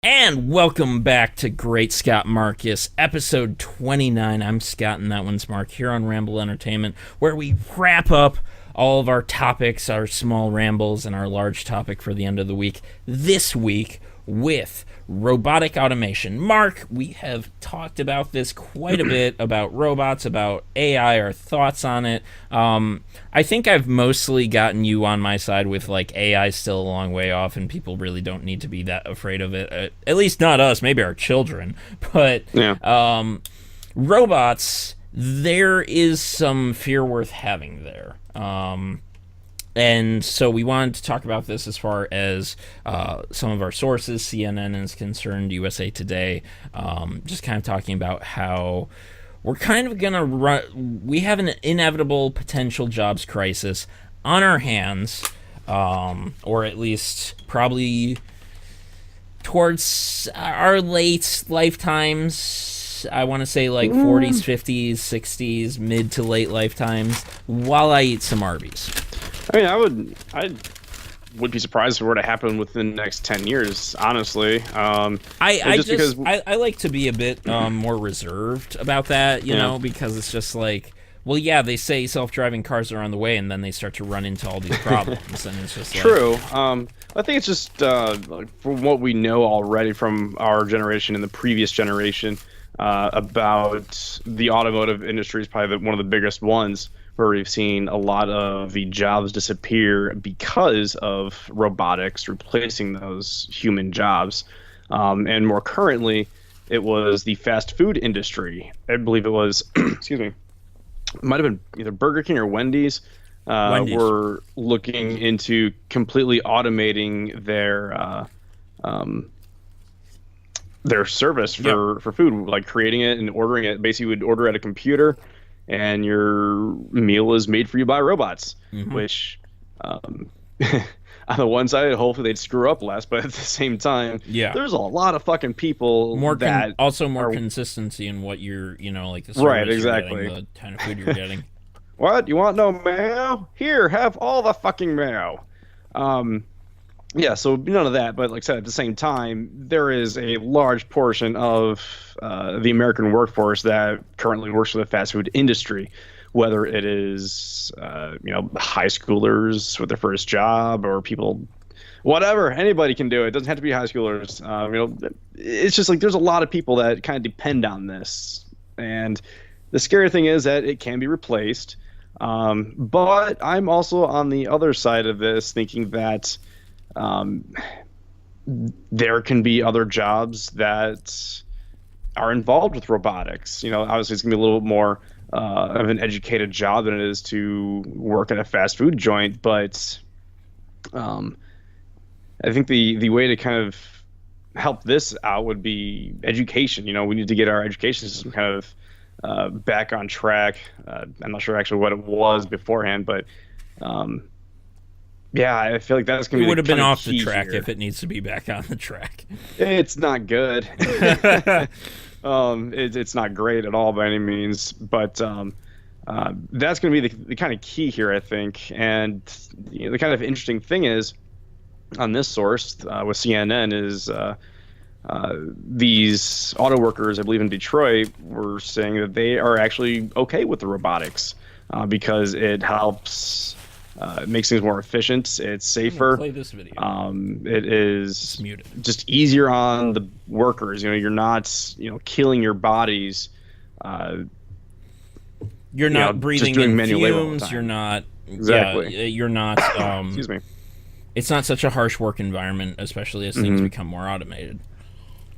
And welcome back to Great Scott Marcus, episode 29. I'm Scott and that one's Mark here on Ramble Entertainment, where we wrap up all of our topics, our small rambles, and our large topic for the end of the week. This week with robotic automation. Mark, we have talked about this quite a bit, about robots, about AI, our thoughts on it. I think I've mostly gotten you on my side with, like, AI still a long way off and people really don't need to be that afraid of it. At least not us, maybe our children. But robots, there is some fear worth having there. And so we wanted to talk about this as far as some of our sources. CNN is concerned, USA Today, just kind of talking about how we're kind of going to run. We have an inevitable potential jobs crisis on our hands, or at least probably towards our late lifetimes. I want to say like 40s, 50s, 60s, mid to late lifetimes, while I eat some Arby's. I mean, I would be surprised if it were to happen within the next 10 years, honestly. I like to be a bit more reserved about that, you know, because it's just like, well, yeah, they say self-driving cars are on the way, and then they start to run into all these problems, and it's just true. I think it's just from what we know already from our generation and the previous generation about the automotive industry is probably one of the biggest ones, where we've seen a lot of the jobs disappear because of robotics replacing those human jobs. And more currently, it was the fast food industry. I believe it was, excuse me, it might have been either Burger King or Wendy's. Were looking into completely automating their service for food, like creating it and ordering it. Basically, you would order at a computer, and your meal is made for you by robots, which on the one side, hopefully they'd screw up less, but at the same time, there's a lot of fucking people more consistency in what you're, like the service exactly. You're getting, the kind of food you're getting. What? You want no mayo? Here, have all the fucking mayo. So none of that, but like I said, at the same time, there is a large portion of the American workforce that currently works for the fast food industry, whether it is, high schoolers with their first job or people, whatever, anybody can do it. It doesn't have to be high schoolers. It's just like there's a lot of people that kind of depend on this. And the scary thing is that it can be replaced. But I'm also on the other side of this thinking that there can be other jobs that are involved with robotics. Obviously it's gonna be a little bit more of an educated job than it is to work at a fast food joint. But I think the way to kind of help this out would be education. We need to get our education system kind of back on track. I'm not sure actually what it was beforehand, but I feel like that's going to be. It would have been off the key track here. If it needs to be back on the track. It's not good. It's not great at all by any means, but that's going to be the kind of key here, I think. And the kind of interesting thing is, on this source with CNN is these auto workers, I believe in Detroit, were saying that they are actually okay with the robotics because it helps. It makes things more efficient. It's safer. Play this video. It is just easier on the workers. You're not, killing your bodies. You're not breathing just doing in manual labor all the fumes. time. You're not. Exactly. Yeah, you're not. Excuse me. It's not such a harsh work environment, especially as things become more automated.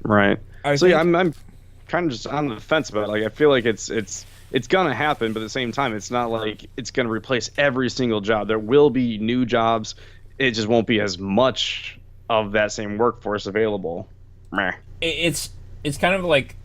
Right. I'm kind of just on the fence about it. Like, I feel like it's gonna happen, but at the same time, it's not like it's gonna replace every single job. There will be new jobs. It just won't be as much of that same workforce available. Meh. It's kind of like,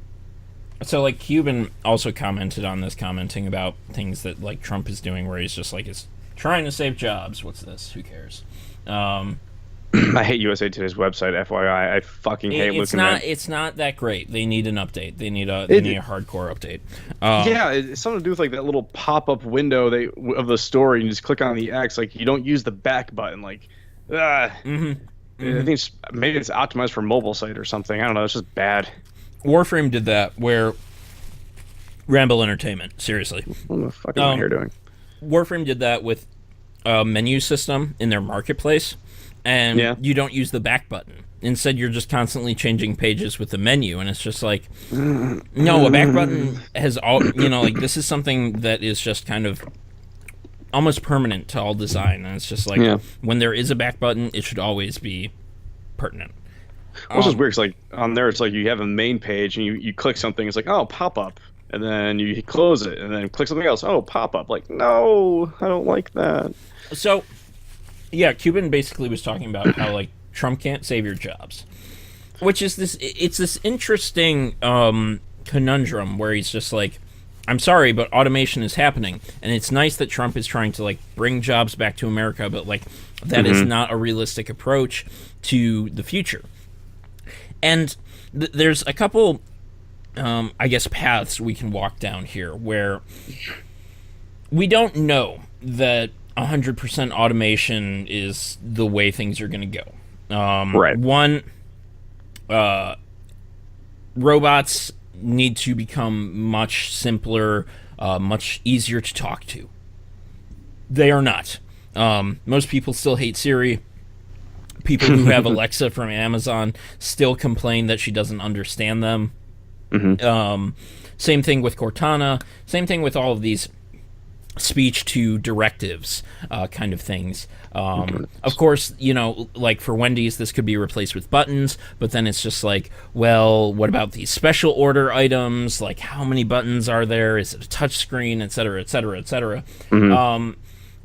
so like Cuban also commented on this, commenting about things that like Trump is doing, where he's just like, it's trying to save jobs. What's this? Who cares? I hate USA Today's website, FYI. I fucking hate looking at it. It's not that great. They need an update. They need a hardcore update. It's something to do with like that little pop-up window of the story. You just click on the X. Like, you don't use the back button. Like, I think maybe it's optimized for mobile site or something. I don't know. It's just bad. Warframe did that where Ramble Entertainment, seriously. What the fuck am I here doing? Warframe did that with a menu system in their marketplace, and you don't use the back button. Instead, you're just constantly changing pages with the menu, and it's just like, no, a back button has all, like this is something that is just kind of almost permanent to all design, and it's just like when there is a back button, it should always be pertinent. Which is weird. It's like on there, it's like you have a main page and you click something, it's like, oh, pop up, and then you close it and then click something else. Oh, pop up. Like, no, I don't like that. So, yeah, Cuban basically was talking about how like Trump can't save your jobs, which is this interesting conundrum where he's just like, I'm sorry, but automation is happening, and it's nice that Trump is trying to like bring jobs back to America, but like that is not a realistic approach to the future. And there's a couple, I guess, paths we can walk down here where we don't know that 100% automation is the way things are going to go. Right. One, robots need to become much simpler, much easier to talk to. They are not. Most people still hate Siri. People who have Alexa from Amazon still complain that she doesn't understand them. Same thing with Cortana. Same thing with all of these speech to directives kind of things. Of course, like for Wendy's, this could be replaced with buttons, but then it's just like, well, what about these special order items? Like, how many buttons are there? Is it a touch screen, et cetera, et cetera, et cetera?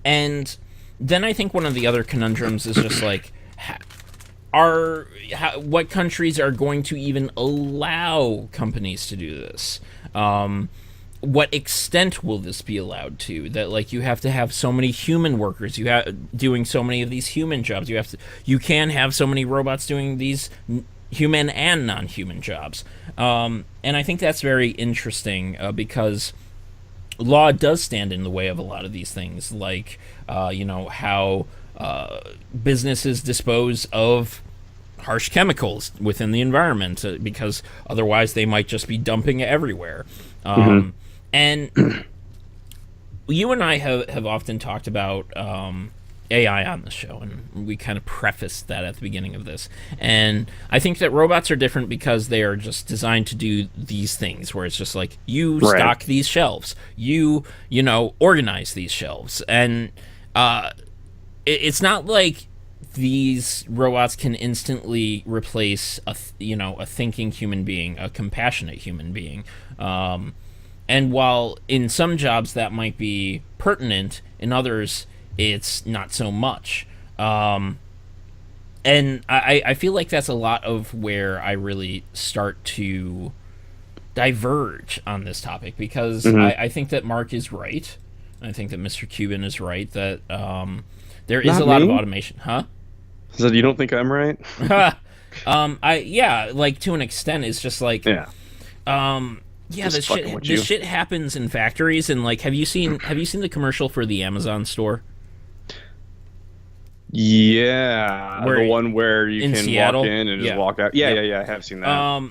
And then I think one of the other conundrums is just like, what countries are going to even allow companies to do this? What extent will this be allowed to? That like you have to have so many human workers, you have doing so many of these human jobs. You can have so many robots doing these human and non-human jobs. And I think that's very interesting because law does stand in the way of a lot of these things, like how businesses dispose of harsh chemicals within the environment because otherwise they might just be dumping it everywhere. And you and I have often talked about AI on the show, and we kind of prefaced that at the beginning of this. And I think that robots are different because they are just designed to do these things, where it's just like, you stock these shelves, you organize these shelves. And it's not like these robots can instantly replace a thinking human being, a compassionate human being. And while in some jobs that might be pertinent, in others it's not so much. And I feel like that's a lot of where I really start to diverge on this topic, because I think that Mark is right. I think that Mr. Cuban is right that there is a lot of automation. Huh? So you don't think I'm right? Like to an extent, it's just like this shit happens in factories. And like, have you seen the commercial for the Amazon store? Yeah, the one where you can Seattle, walk in and just walk out. Yeah, I have seen that.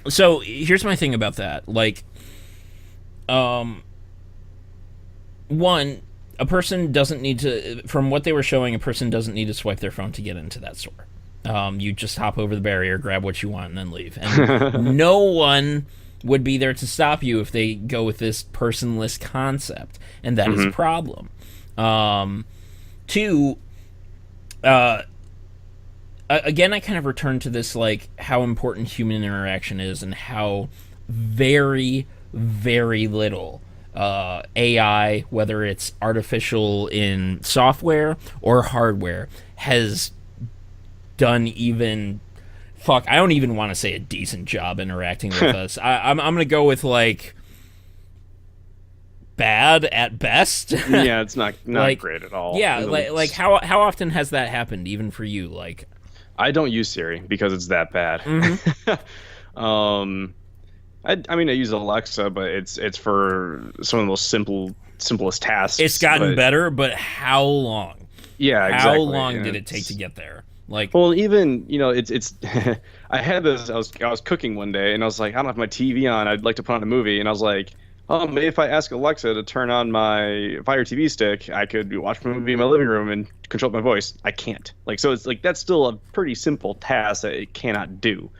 So here's my thing about that. Like, one, a person doesn't need to, from what they were showing, a person doesn't need to swipe their phone to get into that store. You just hop over the barrier, grab what you want, and then leave. And no one would be there to stop you if they go with this personless concept, and that is a problem. Two, again, I kind of return to this, like, how important human interaction is and how very, very little AI, whether it's artificial in software or hardware, has done even... I don't even want to say a decent job interacting with us. I'm going to go with, like, bad at best. Yeah, it's not like, great at all. Yeah, like how often has that happened, even for you? Like, I don't use Siri because it's that bad. I mean, I use Alexa, but it's for some of the most simplest tasks. It's gotten better, but how long? Yeah, exactly. How long did it take to get there? Like, Well, even it's I had this. I was cooking one day, and I was like, I don't have my TV on. I'd like to put on a movie, and I was like, oh, maybe if I ask Alexa to turn on my Fire TV stick, I could watch a movie in my living room and control my voice. I can't. Like, so it's like that's still a pretty simple task that it cannot do.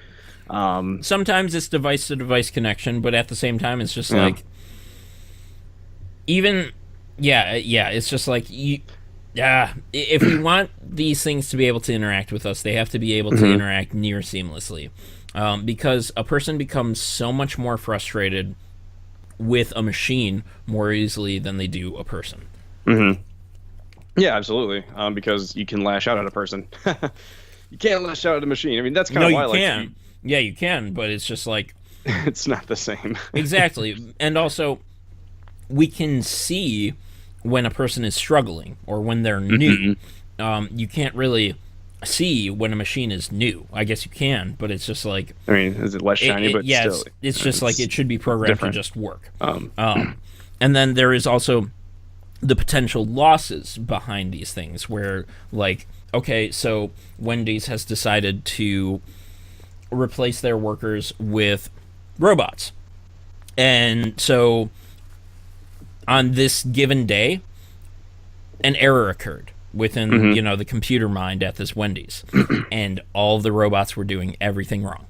sometimes it's device to device connection, but at the same time, it's just Yeah. like, even, yeah, it's just like, yeah, if we want these things to be able to interact with us, they have to be able to interact near seamlessly. Because a person becomes so much more frustrated with a machine more easily than they do a person. Yeah, absolutely. Because you can lash out at a person. You can't lash out at a machine. I mean, that's kind No, of you why I like to can. Yeah, you can, but it's just like, it's not the same. exactly. And also, we can see when a person is struggling or when they're new. You can't really see when a machine is new. I guess you can, but it's just like, I mean, is it less shiny? But yeah, still, it's just like it should be programmed different. to just work. And then there is also the potential losses behind these things, where, like, okay, so Wendy's has decided to replace their workers with robots, and so on this given day, an error occurred within the computer mind at this Wendy's, and all of the robots were doing everything wrong.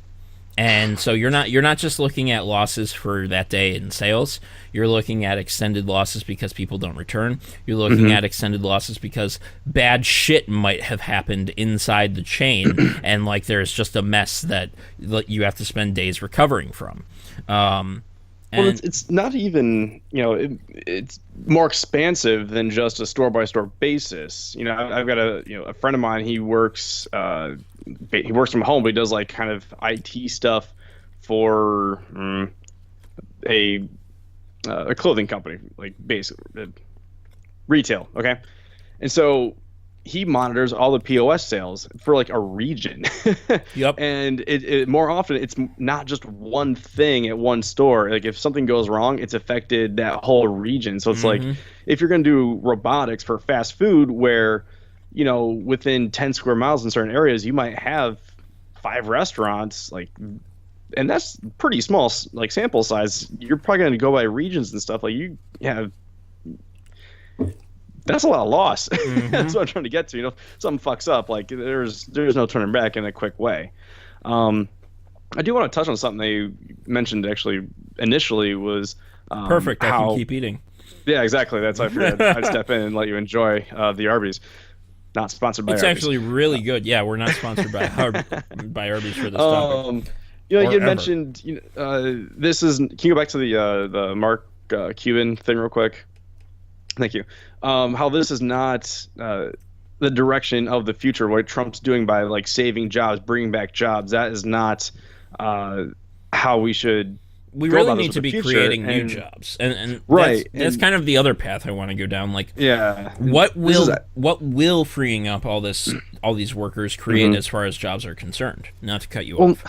And so you're not just looking at losses for that day in sales. You're looking at extended losses because people don't return. You're looking at extended losses because bad shit might have happened inside the chain, and like there's just a mess that you have to spend days recovering from. Well, it's not even, it's more expansive than just a store-by-store basis. I've got a friend of mine. He works from home, but he does like kind of IT stuff for a clothing company, like basically retail. Okay, and so he monitors all the POS sales for like a region. Yep. And it more often it's not just one thing at one store. Like if something goes wrong, it's affected that whole region. So it's like if you're going to do robotics for fast food where, within 10 square miles in certain areas, you might have 5 restaurants, like, and that's pretty small, like sample size. You're probably going to go by regions and stuff. Like you have, that's a lot of loss. That's what I'm trying to get to. If something fucks up, like there's no turning back in a quick way. I do want to touch on something they mentioned actually initially was perfect. I can keep eating. Yeah, exactly. That's why I figured I'd step in and let you enjoy the Arby's. Not sponsored by It's Arby's. actually really good. Yeah, we're not sponsored by by Arby's for this topic. You Or mentioned this is. Can you go back to the Mark Cuban thing real quick? Thank you. How this is not the direction of the future, what Trump's doing by like saving jobs, bringing back jobs. That is not how we should. We go really about this need with to the be future. creating new And- jobs, and Right, that's and- kind of the other path I want to go down. Like, Yeah. what This is will freeing up all these workers create as far as jobs are concerned? Not to cut you off.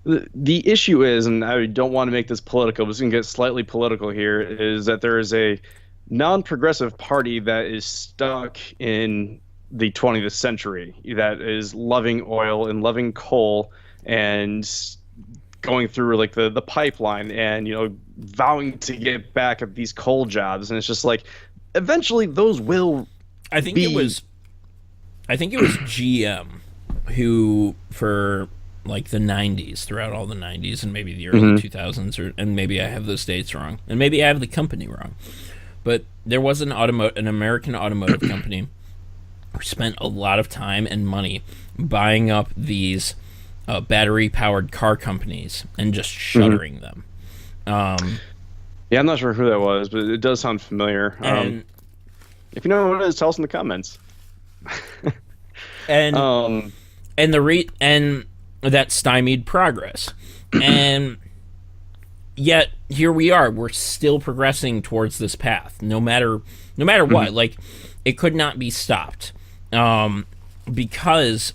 The issue is, and I don't want to make this political, but it's going to get slightly political here, is that there is a non-progressive party that is stuck in the 20th century that is loving oil and loving coal and going through like the pipeline and vowing to get back at these coal jobs. And it's just like eventually those will I think it was GM who, for like the 90s, throughout all the 90s and maybe the early 2000s, and maybe I have those dates wrong, and maybe I have the company wrong, but there was an American automotive company who spent a lot of time and money buying up these battery-powered car companies and just shuttering them. Yeah, I'm not sure who that was, but it does sound familiar. And if you know what it is, tell us in the comments. and and that stymied progress. And yet here we are. We're still progressing towards this path, no matter what. Like, it could not be stopped, because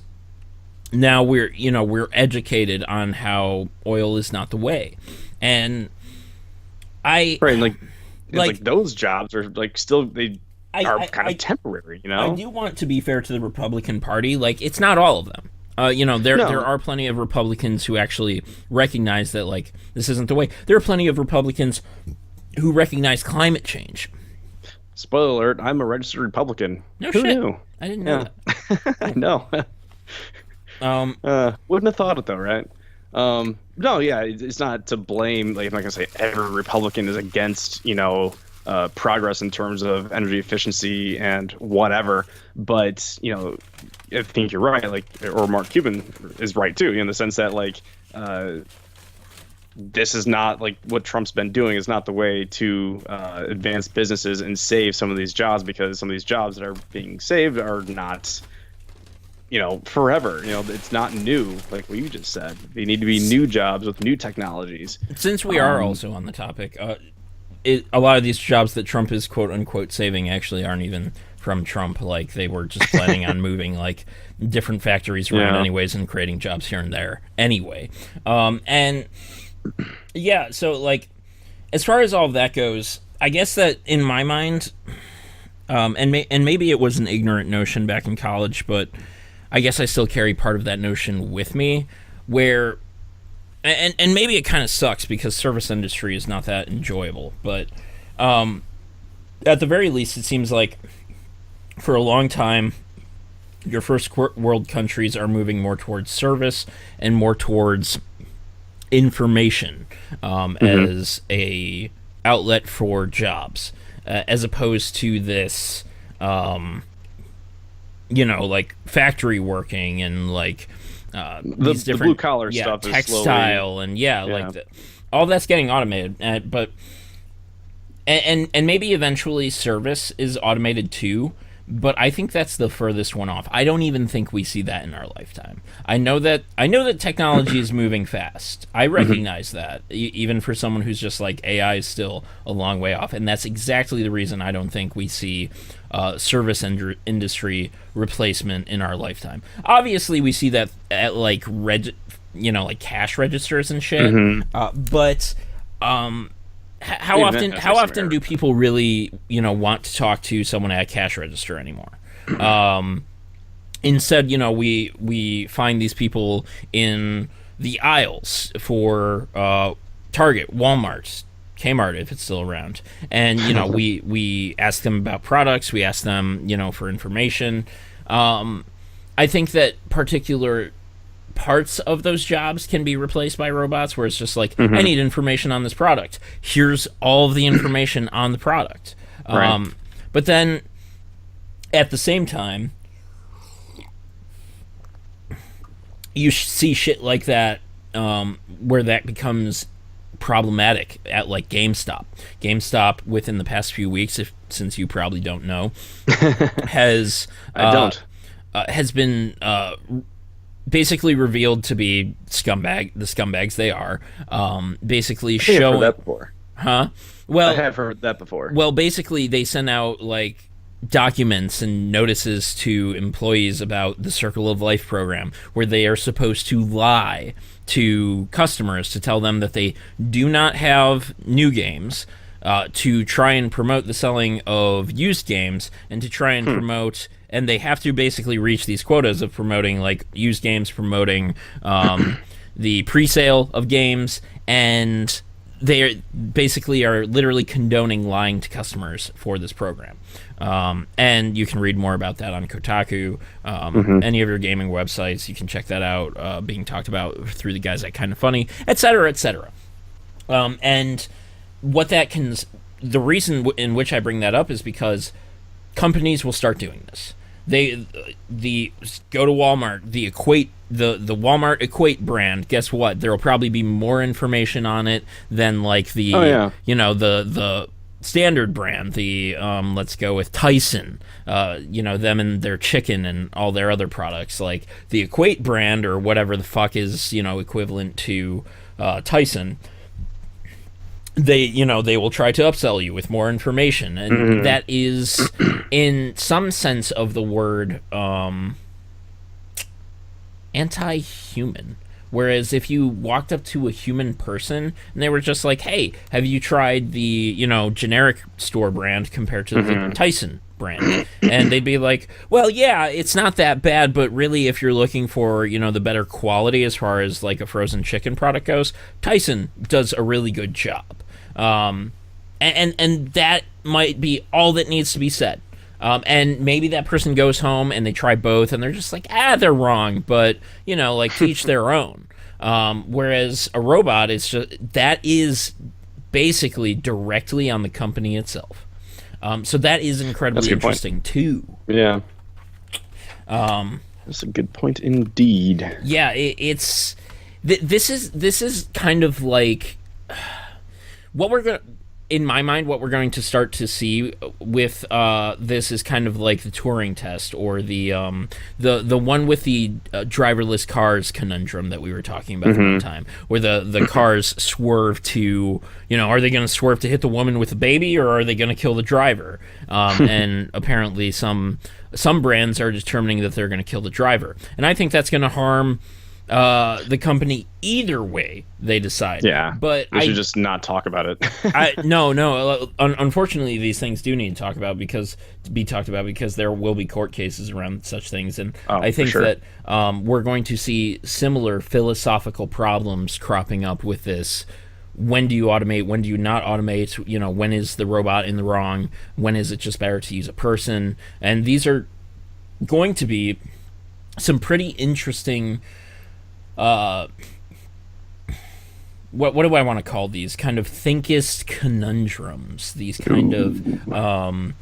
now we're educated on how oil is not the way, and right, like those jobs are like still are kind of temporary, I do want to be fair to the Republican Party. Like, it's not all of them. There are plenty of Republicans who actually recognize that, like, this isn't the way. There are plenty of Republicans who recognize climate change. Spoiler alert, I'm a registered Republican. No Who shit. knew? I didn't know that. I know. Wouldn't have thought it, though, right? No, yeah, it's not to blame. Like, I'm not going to say every Republican is against, progress in terms of energy efficiency and whatever. But, I think you're right. Like, or Mark Cuban is right, too, in the sense that, like, this is not, like, what Trump's been doing is not the way to advance businesses and save some of these jobs, because some of these jobs that are being saved are not, forever. It's not new, like what you just said. They need to be new jobs with new technologies. Since we are also on the topic, a lot of these jobs that Trump is quote unquote saving actually aren't even from Trump. Like, they were just planning on moving like different factories around anyways and creating jobs here and there anyway. And yeah, so like as far as all of that goes, I guess that in my mind, and maybe it was an ignorant notion back in college, but I guess I still carry part of that notion with me, where and maybe it kind of sucks because service industry is not that enjoyable, but at the very least, it seems like for a long time, your first world countries are moving more towards service and more towards information as a outlet for jobs, as opposed to this, like factory working and like these different blue collar stuff, textile is slowly, like all that's getting automated, but and maybe eventually service is automated too. But I think that's the furthest one off. I don't even think we see that in our lifetime. I know that technology is moving fast. I recognize that, even for someone who's just like, AI is still a long way off, and that's exactly the reason I don't think we see service industry replacement in our lifetime. Obviously, we see that at like like cash registers and shit. But how often do people really, want to talk to someone at a cash register anymore? Instead, we find these people in the aisles for Target, Walmart, Kmart, if it's still around. And, we ask them about products. We ask them, for information. I think that particular parts of those jobs can be replaced by robots, where it's just like, I need information on this product. Here's all of the information on the product. Right. But then, at the same time, you see shit like that, where that becomes problematic at like GameStop. GameStop, within the past few weeks, since you probably don't know, has been basically revealed to be the scumbags they are. Basically showing. I've heard that before. Huh? Well, I have heard that before. Well, basically they send out like documents and notices to employees about the Circle of Life program, where they are supposed to lie to customers to tell them that they do not have new games, to try and promote the selling of used games, and to try and promote. And they have to basically reach these quotas of promoting like used games, promoting the pre-sale of games, and they basically are literally condoning lying to customers for this program. And you can read more about that on Kotaku, any of your gaming websites. You can check that out, being talked about through the guys at Kinda Funny, etc., etc. And what that can, the reason in which I bring that up is because companies will start doing this. They go to Walmart, the Walmart Equate brand. Guess what? There will probably be more information on it than like the the standard brand. The let's go with Tyson. Them and their chicken and all their other products. Like the Equate brand or whatever the fuck is equivalent to Tyson. They will try to upsell you with more information, and that is, in some sense of the word, anti-human, Whereas if you walked up to a human person and they were just like, hey, have you tried the, generic store brand compared to the Tyson brand? And they'd be like, well, yeah, it's not that bad, but really if you're looking for, the better quality as far as like a frozen chicken product goes, Tyson does a really good job. And that might be all that needs to be said. And maybe that person goes home and they try both and they're just like, they're wrong, but, like teach their own. Whereas a robot that is basically directly on the company itself. So that is incredibly interesting too. Yeah. That's a good point indeed. Yeah, this is kind of like what we're going to, in my mind, what we're going to start to see with this is kind of like the Turing test, or the one with the driverless cars conundrum that we were talking about one time, where the cars swerve to, are they going to swerve to hit the woman with the baby, or are they going to kill the driver? And apparently some brands are determining that they're going to kill the driver, and I think that's going to harm the company either way they decide. Yeah, but we should just not talk about it. No. Unfortunately, these things do need to be talked about because there will be court cases around such things, and I think that we're going to see similar philosophical problems cropping up with this. When do you automate? When do you not automate? When is the robot in the wrong? When is it just better to use a person? And these are going to be some pretty interesting. What do I want to call these? Kind of thinkist conundrums. These kind of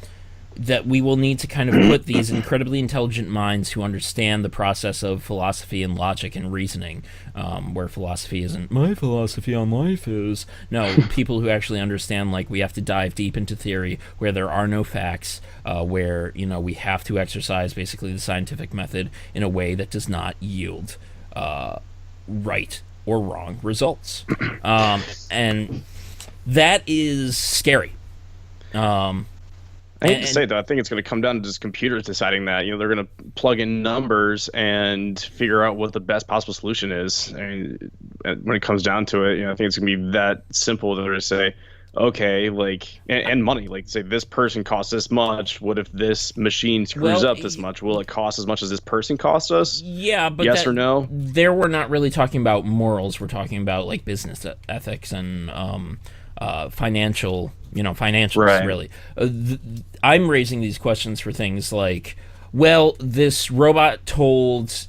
that we will need to kind of put these incredibly intelligent minds who understand the process of philosophy and logic and reasoning, where philosophy isn't my philosophy on life is. No, people who actually understand, like, we have to dive deep into theory where there are no facts, where, we have to exercise basically the scientific method in a way that does not yield right or wrong results. And that is scary. I hate to say, though, I think it's going to come down to just computers deciding that. They're going to plug in numbers and figure out what the best possible solution is. I mean, when it comes down to it, I think it's going to be that simple to say, okay, and money, say this person costs this much. What if this machine screws up this much? Will it cost as much as this person cost us? Yeah, but yes or no? There we're not really talking about morals. We're talking about business ethics and financials, right. Really. I'm raising these questions for things like, well, this robot told,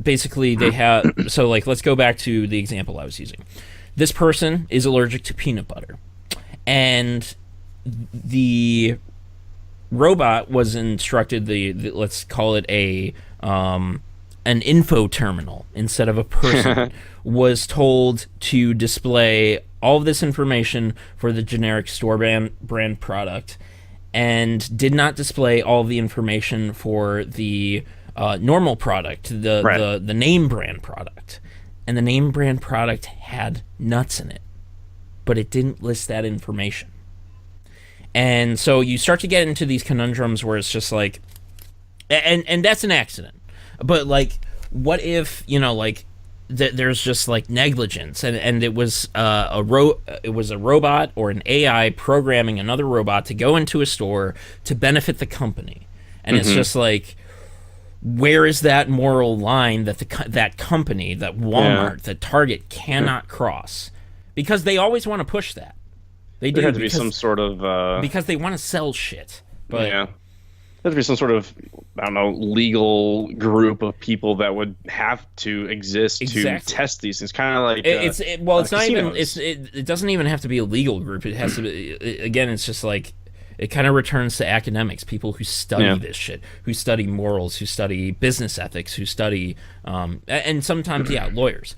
basically they have, so let's go back to the example I was using. This person is allergic to peanut butter, and the robot was instructed, let's call it an info terminal instead of a person, was told to display all of this information for the generic store brand product, and did not display all of the information for the normal product, the name brand product. And the name brand product had nuts in it, but it didn't list that information. And so you start to get into these conundrums where it's just like, and that's an accident. But what if, there's just negligence, and it was it was a robot or an AI programming another robot to go into a store to benefit the company, and it's just where is that moral line that that company, that Walmart, that Target cannot cross? Because they always want to push that. They do. There had to be some sort of because they want to sell shit. But yeah. There has to be some sort of, I don't know, legal group of people that would have to exist to test these things. Kind of like it's not even it doesn't even have to be a legal group. It has to be, again, it's just it kind of returns to academics, people who study this shit, who study morals, who study business ethics, who study and sometimes lawyers,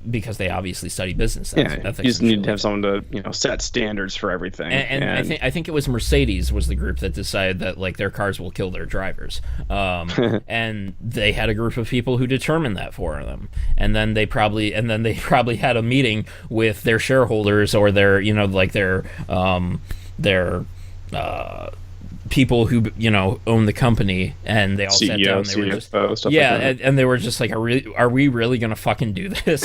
because they obviously study business ethics. You just need to have someone to set standards for everything. And I think it was Mercedes was the group that decided that their cars will kill their drivers, and they had a group of people who determined that for them, and then they probably had a meeting with their shareholders or their people who own the company, and they all sat down. They were just and they were just like, are we really gonna fucking do this?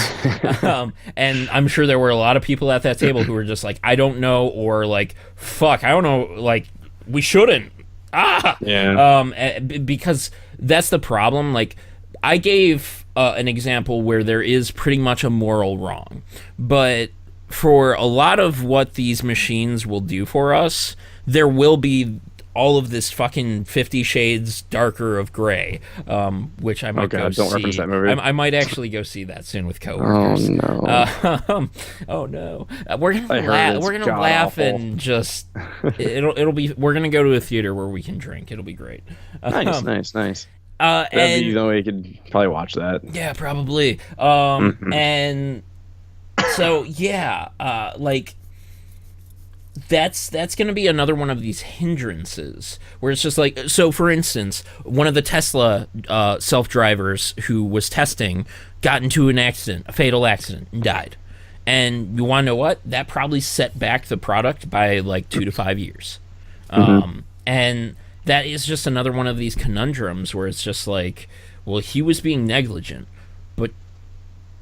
And I'm sure there were a lot of people at that table who were just like, I don't know, or like, fuck, I don't know, like, we shouldn't. Because that's the problem. Like, I gave an example where there is pretty much a moral wrong, but for a lot of what these machines will do for us, there will be all of this fucking 50 Shades Darker of Gray, which I might go see. Don't reference that movie. I might actually go see that soon with coworkers. Oh no! We're gonna laugh and just it'll be. We're gonna go to a theater where we can drink. It'll be great. Nice. And you know, we could probably watch that. Yeah, probably. And so like. That's going to be another one of these hindrances where it's just like, so for instance, one of the Tesla self-drivers who was testing got into an accident, a fatal accident, and died. And you want to know what? That probably set back the product by like 2 to 5 years. And that is just another one of these conundrums where it's just like, well, he was being negligent, but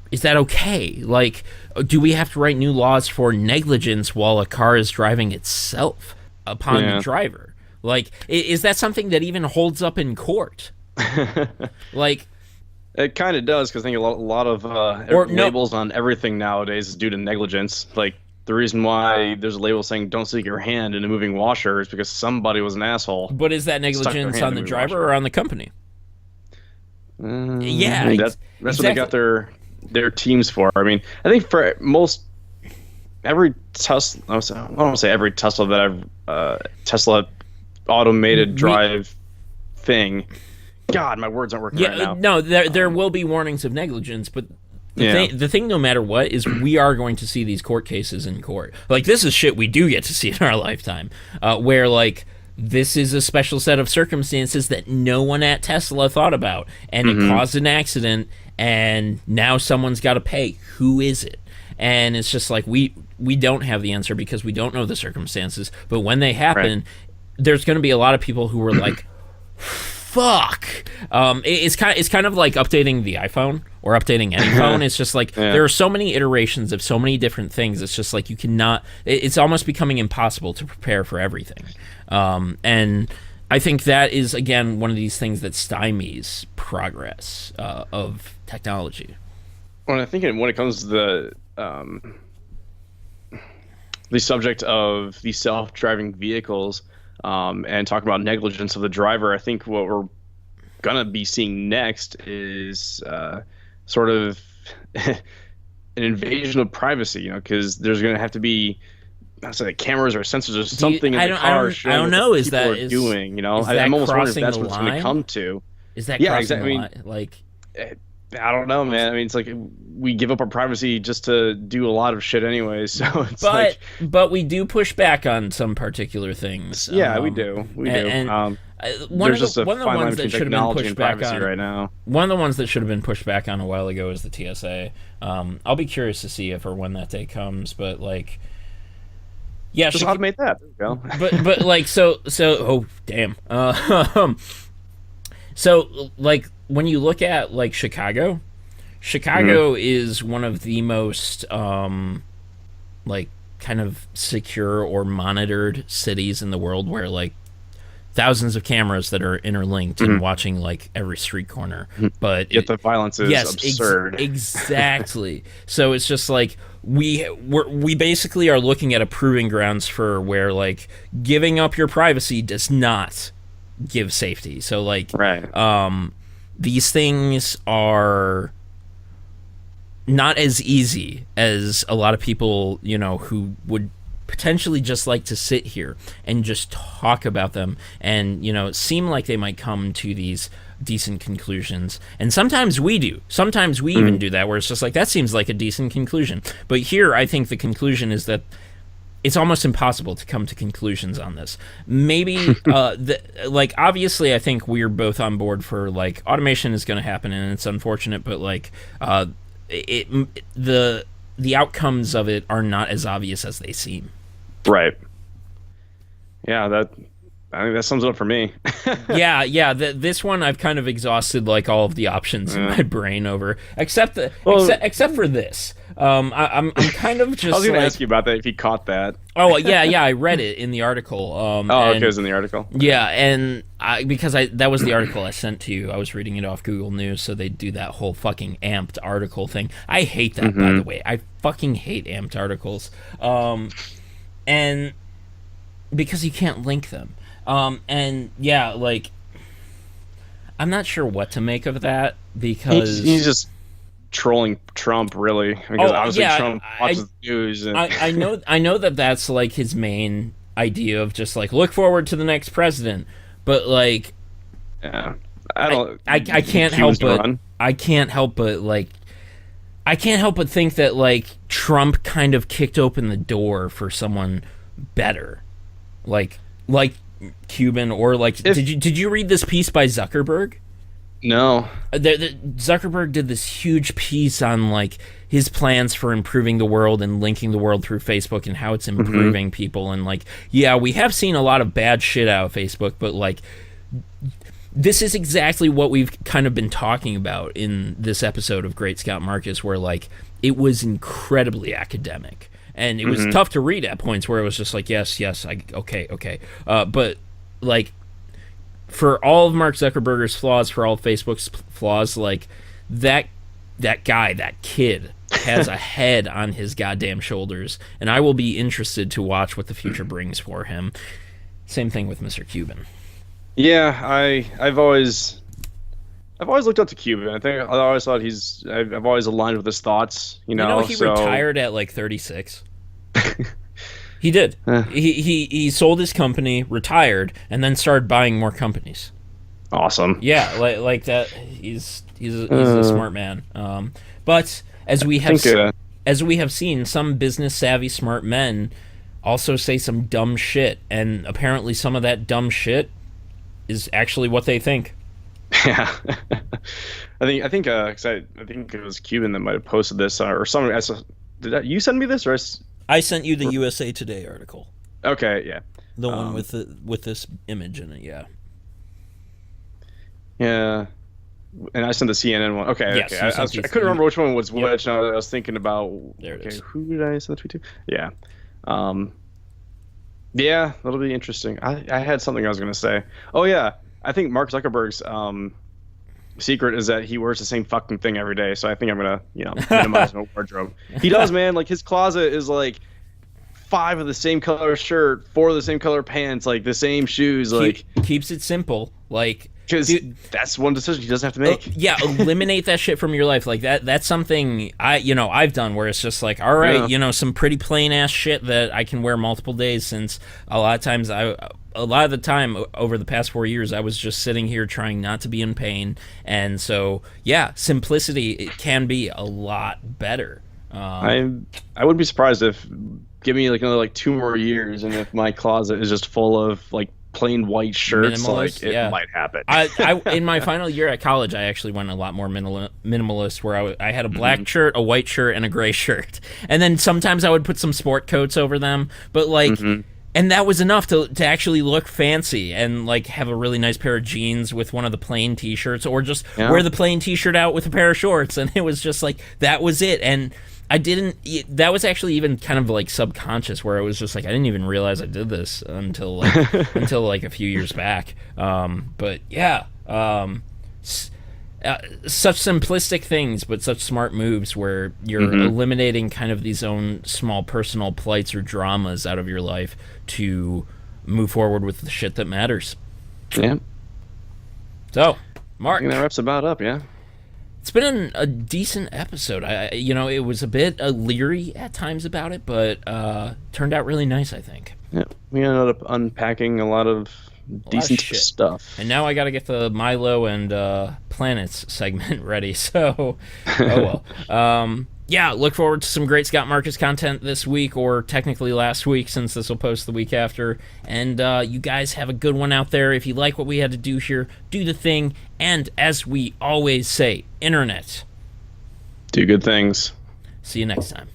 is that okay? Like, do we have to write new laws for negligence while a car is driving itself upon the driver? Like, is that something that even holds up in court? Like, it kind of does, because I think a lot of labels on everything nowadays is due to negligence. Like, the reason why there's a label saying "Don't stick your hand in a moving washer" is because somebody was an asshole. But is that negligence on the driver or on the company? That's what they got their teams for. I mean, I think for every Tesla, I don't want to say every Tesla that I've Tesla automated drive thing. God, my words aren't working right now. No, there will be warnings of negligence, but the thing, no matter what, is we are going to see these court cases in court. Like, this is shit we do get to see in our lifetime, where like, this is a special set of circumstances that no one at Tesla thought about, and it caused an accident, and now someone's got to pay. Who is it? And it's just like, we don't have the answer because we don't know the circumstances. But when they happen, there's going to be a lot of people who are like, fuck. It's kind of like updating the iPhone or updating any phone. It's just like, there are so many iterations of so many different things. It's just like, you cannot, it's almost becoming impossible to prepare for everything. And I think that is, again, one of these things that stymies progress of technology. Well, I think when it comes to the subject of the self-driving vehicles, and talking about negligence of the driver, I think what we're gonna be seeing next is sort of an invasion of privacy. Because there's gonna have to be, I say, cameras or sensors or something in the car. I don't know. Is that people are doing? I'm almost wondering if that's what it's going to come to. Is that crossing the line? Like, I don't know, man. I mean, it's like we give up our privacy just to do a lot of shit anyway. So it's but we do push back on some particular things. Yeah, we do. And one of the ones that should have been pushed back on right now. One of the ones that should have been pushed back on a while ago is the TSA. I'll be curious to see if or when that day comes. But like, yeah, just automate that. There you go. but like so. Oh damn. So like, when you look at like Chicago is one of the most like kind of secure or monitored cities in the world, where like thousands of cameras that are interlinked and watching like every street corner. But yet the violence is absurd. Exactly. So it's just like we basically are looking at a proving grounds for where like giving up your privacy does not give safety. So like these things are not as easy as a lot of people, who would potentially just like to sit here and just talk about them and, seem like they might come to these decent conclusions. And sometimes we do. Sometimes we even do that, where it's just like, that seems like a decent conclusion. But here, I think the conclusion is that it's almost impossible to come to conclusions on this. Maybe, like, obviously, I think we're both on board for, like, automation is going to happen, and it's unfortunate, but, like, the outcomes of it are not as obvious as they seem. Right. Yeah, I think that sums it up for me. Yeah. This one I've kind of exhausted like all of the options in my brain over, except for this. I'm kind of just. I was going to like, ask you about that if you caught that. Oh yeah, I read it in the article. Okay, it was in the article. Yeah, and because that was the article I sent to you. I was reading it off Google News, so they do that whole fucking amped article thing. I hate that, by the way. I fucking hate amped articles, and because you can't link them. And yeah, like I'm not sure what to make of that because he's just trolling Trump, really, because obviously Trump watches the news. And I know that that's like his main idea of just like look forward to the next president, but like, yeah, I can't help but I can't help but think that like Trump kind of kicked open the door for someone better, like Cuban or like did you read this piece by Zuckerberg? No. Zuckerberg did this huge piece on like his plans for improving the world and linking the world through Facebook and how it's improving people, and like we have seen a lot of bad shit out of Facebook, but like this is exactly what we've kind of been talking about in this episode of Great Scott Marcus, where like it was incredibly academic and it was tough to read at points where it was just like yes, okay, but like for all of Mark Zuckerberg's flaws, for all of Facebook's flaws, like that guy, that kid has a head on his goddamn shoulders, and I will be interested to watch what the future brings for him. Same thing with Mr. Cuban. Yeah, I've always looked up to Cuban. I always thought I've always aligned with his thoughts. You know, he retired at like 36. He did. He sold his company, retired, and then started buying more companies. Awesome. Yeah, like that. He's a smart man. But as we have seen, some business savvy smart men also say some dumb shit, and apparently some of that dumb shit is actually what they think. Yeah. I think it was Cuban that might have posted this or someone. You send me this or? I sent you the USA Today article. Okay, yeah. The one with this image in it, yeah. Yeah. And I sent the CNN one. Okay, yes, okay. I couldn't remember which one was which. I was thinking about, there it is. Who did I send the tweet to? Yeah. Yeah, that'll be interesting. I had something I was going to say. Oh, yeah. I think Mark Zuckerberg's secret is that he wears the same fucking thing every day. So I think I'm going to, minimize my wardrobe. He does, man. Like, his closet is like 5 of the same color shirt, 4 of the same color pants, like the same shoes. Like, keeps it simple. Like, because that's one decision he doesn't have to make. Yeah, eliminate that shit from your life. Like that's something I've done where it's just like, all right, some pretty plain ass shit that I can wear multiple days, since a lot of the time over the past 4 years I was just sitting here trying not to be in pain, and so simplicity, it can be a lot better. I wouldn't be surprised if give me like another 2 more years, and if my closet is just full of like plain white shirts, like it might happen. I in my final year at college, I actually went a lot more minimalist, where I had a black shirt, a white shirt, and a gray shirt, and then sometimes I would put some sport coats over them, but like, and that was enough to actually look fancy and like have a really nice pair of jeans with one of the plain t-shirts, or just wear the plain t-shirt out with a pair of shorts, and it was just like that was it. And that was actually even kind of like subconscious, where it was just like I didn't even realize I did this until like a few years back. But yeah, such simplistic things, but such smart moves, where you're eliminating kind of these own small personal plights or dramas out of your life to move forward with the shit that matters. Yeah. So, Mark, I think that wraps about up. Yeah. It's been a decent episode. It was a bit leery at times about it, but turned out really nice, I think. Yeah, we ended up unpacking a lot of decent stuff. And now I got to get the Milo and Planets segment ready, so oh well. Yeah, look forward to some Great Scott Marcus content this week, or technically last week, since this will post the week after. And you guys have a good one out there. If you like what we had to do here, do the thing. And as we always say, Internet, do good things. See you next time.